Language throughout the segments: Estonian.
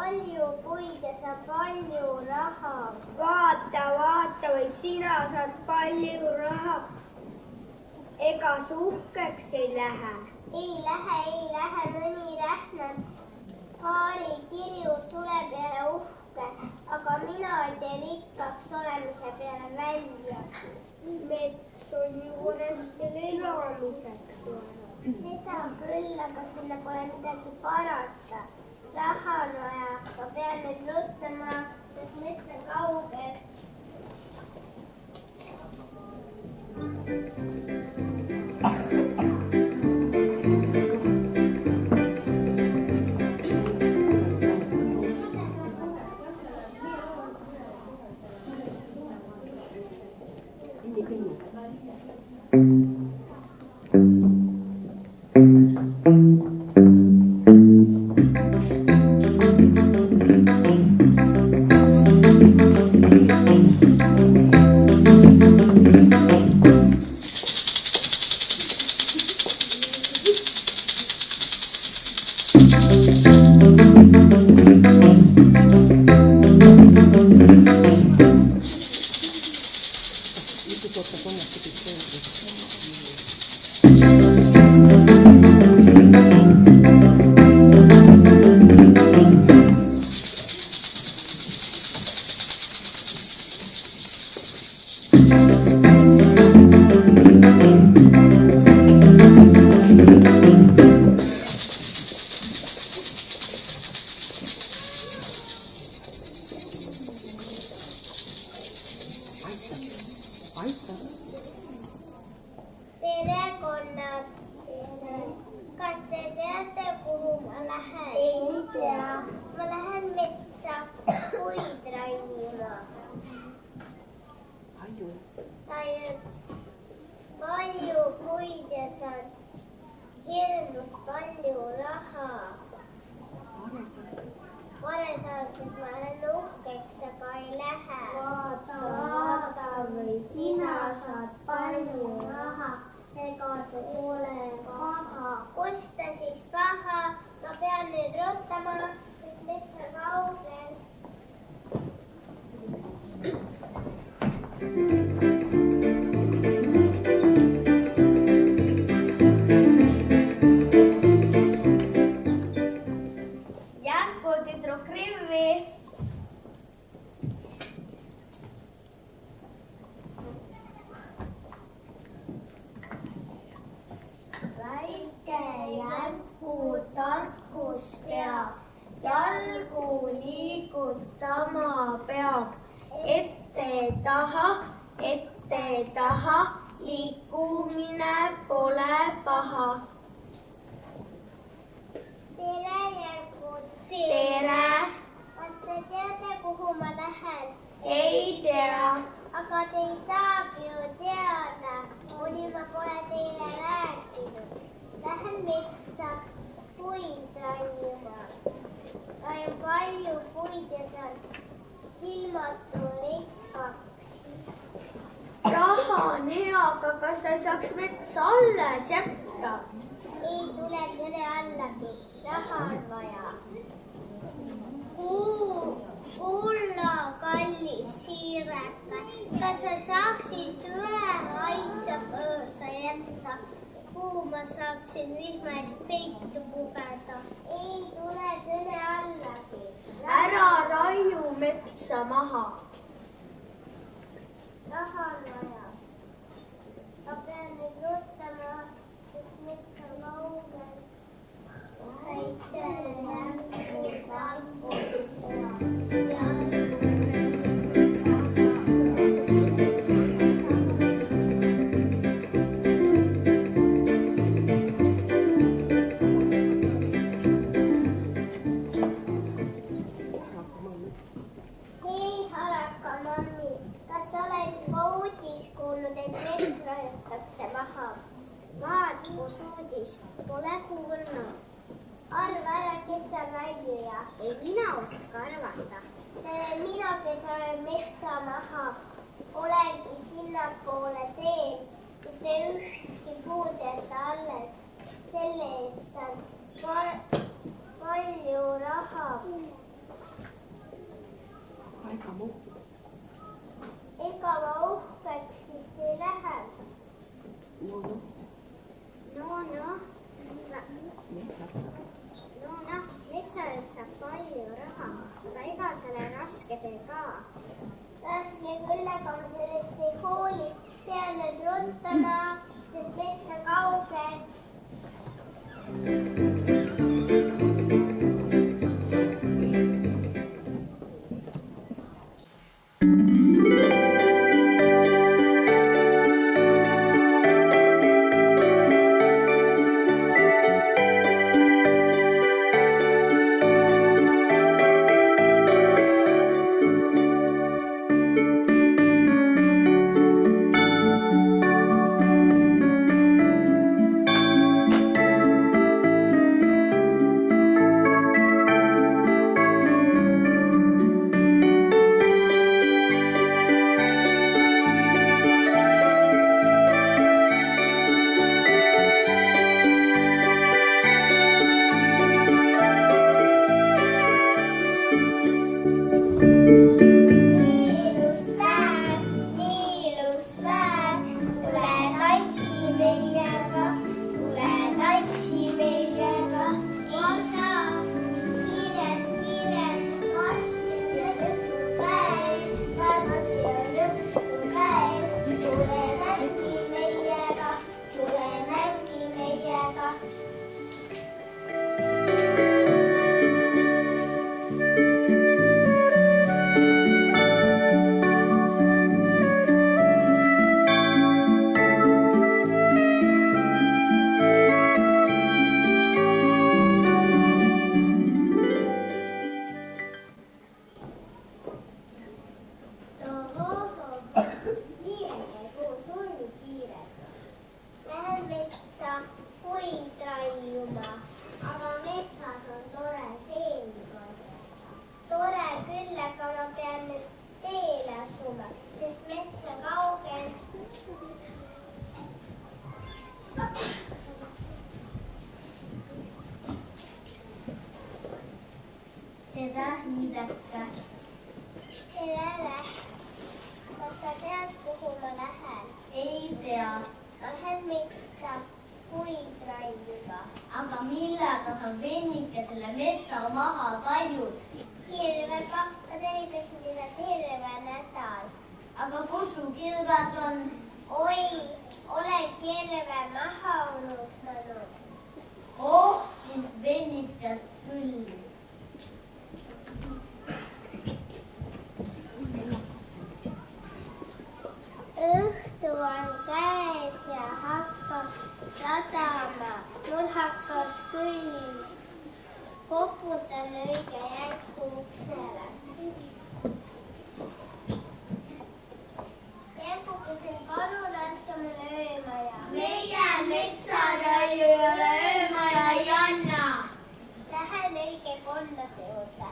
palju puid ja saab palju raha. vaata, vaata või sina saad palju raha. ega sa uhkeks ei lähe? ei lähe, mõni rähnan paari kirju sule peale uhke, aga mina ei tee rikkaks olemise peale välja. mets on ju vanestel elamiseks. seda küll, aga sinna pole midagi parata. raha on vaja, ma pean nüüd ruttama, sest mets on kaugel. tere, konnad! kas te teate, kuhu ma lähen? ei tea. ma lähen metsa puid raiuma. palju puid ja saan hirmus palju raha. vale saaks, et ma lähen uhkeks, aga ei lähe. vaata või sina saad palju raha. ega see pole paha. kus ta siis paha? ma pean nüüd ruttama, sest mets on kaugel. Jätku tüdruk Rivvi. väike jätku tarkust teab, jalgu liigutama peab. ette taha, liikumine pole paha. tere, järgud! tere! kas te teate, kuhu ma lähen? ei tea. aga te ei saagi ju teada, kuni ma pole teile rääkinud. Lähen metsa puid raiuma. Raiun palju puid ja saan ilmatu rikkaks. raha on hea, aga kas sa ei saaks metsa alles jätta? ei tule kõne allagi, raha on vaja. kulla, kallis siireka, kas sa saaksid üle aitsa põõsa jätta, kuhu ma saaksin vihma ees peitu pugeda? ei tule kõne allagi. ära raiu metsa maha. raha on vaja. ma pean nüüd ruttama, sest mets on kaugel. väike järgu tarkust teab. Pole kuulnud. arva ära, kes on raiuja. ei, mina oska arvata. mina, kes olen metsa maha, olengi sinnapoole teel, mitte ühtki puud jätta alles. selle eest on palju raha. raske tee ka. Raske küll, aga ma sellest ei hooli. Pean nüüd ruttama, sest mets on kaugel. Teda hiidata. Tere! Kas sa tead, kuhu ma lähen? Ei tea. Lähen metsa puid raiuma. Aga millega sa vennike selle metsa maha tajud? Kirvega, ma tervitasin teda terve nädal. Aga kus su kirves on? Oi, olen kirve maha unustanud. Oh, siis vennikest küll. Õhtu on käes ja hakkab sadama. Mul hakkas küll. Koputan õige jätku uksele. Jätkukesel palun andke mulle öömaja. Meie metsaraiujale öömaja ei anna. Lähen õige kollade juurde.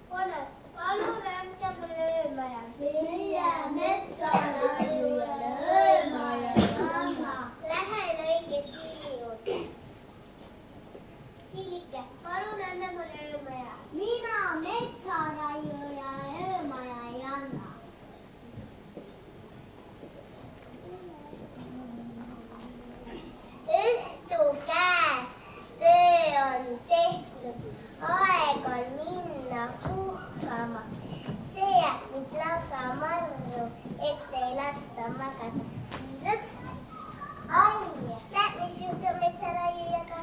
Kollas, palun andke mulle öömaja. Meie metsaraiujale öömaja ei anna. Lähen õige siili juurde. Siilike, palun anna mulle öömaja. Mina metsaraiujale öömaja ei anna. Õhtu käes, töö on tehtud, aeg on minna puhkama. See jääb mind lausa marru, et ei lasta magada. Sõts! Ai, näed, mis juhtub metsaraiujaga?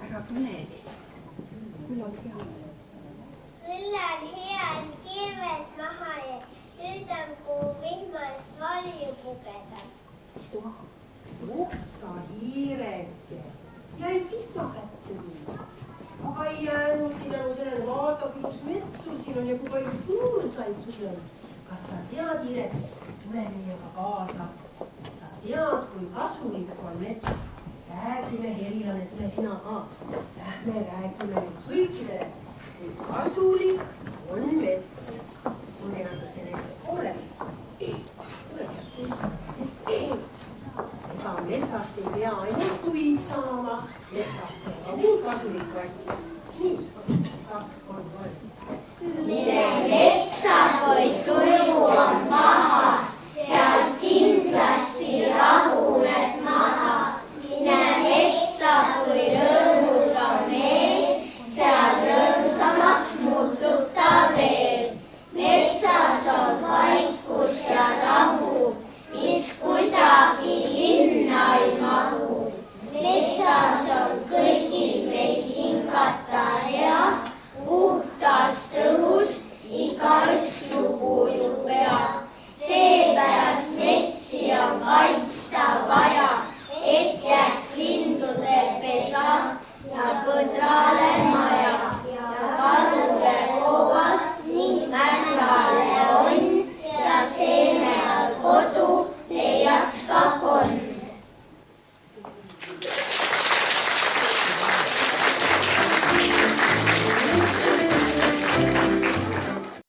Ära põneli. Küll on hea. Küll on hea, et kirves maha ja nüüd on kuu vihmast valju pugeda. Istu maha. Upsa hiireke. Jäi vihma kätte minna. Aga ei jäänudki tänu sellele vaata, kui kus metsu siin on ja kui palju puursaid sul on. Kas sa tead, Irek, tule meiega kaasa. Sa tead, kui kasulik on mets. Räägime, Herilane, tule sina ka. Lähme räägime kõikidele, kui kasulik on mets. Tule natuke nende poolele. Tule sealt. Ega metsast ei pea ainult puid saama. Metsast on ka muud kasulikku asja. Nii, 1, 2, 3. Mine